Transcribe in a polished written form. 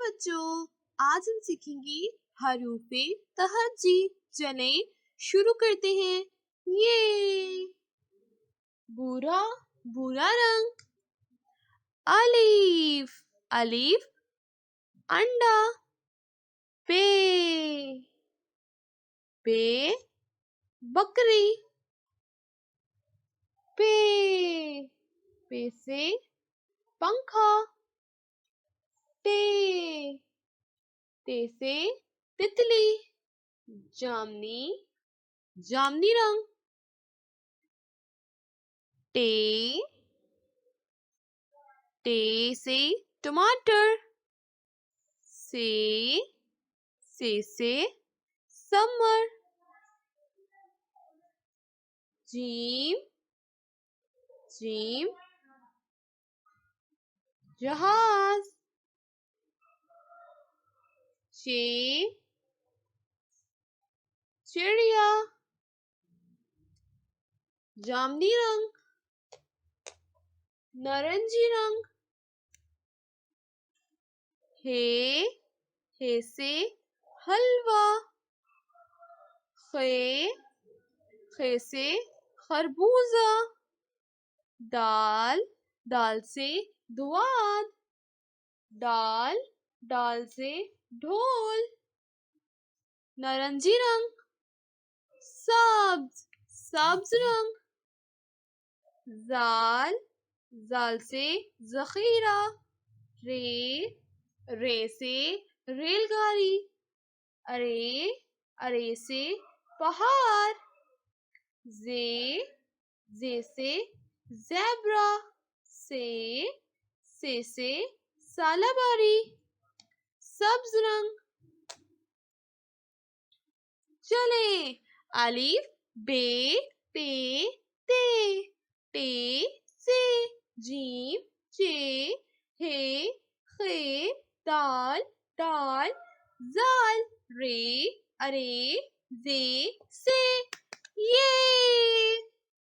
बच्चों, आज हम सीखेंगे हरूफे तहज्जी। चले शुरू करते हैं। ये भूरा भूरा रंग। अलीफ अलीफ अंडा। पे पे बकरी। पे से पंखा। ते से तितली। जामनी जामनी रंग। टे से टमाटर। से समर। जीम जीम जहाज। चिड़िया। जामनी रंग नारंगी रंग। हे से हलवा। खे से खरबूजा। दाल से दुआद। दाल से ढोल। नारंगी रंग सब्ज रंग। जाल से जखीरा। रे से रेलगाड़ी। अरे से पहाड़। जे से ज़ेब्रा। से सालाबारी। सब्ज रंग। चले अलिफ बे पे ते से जीम जे हे खे दाल जाल रे अरे जे से। ये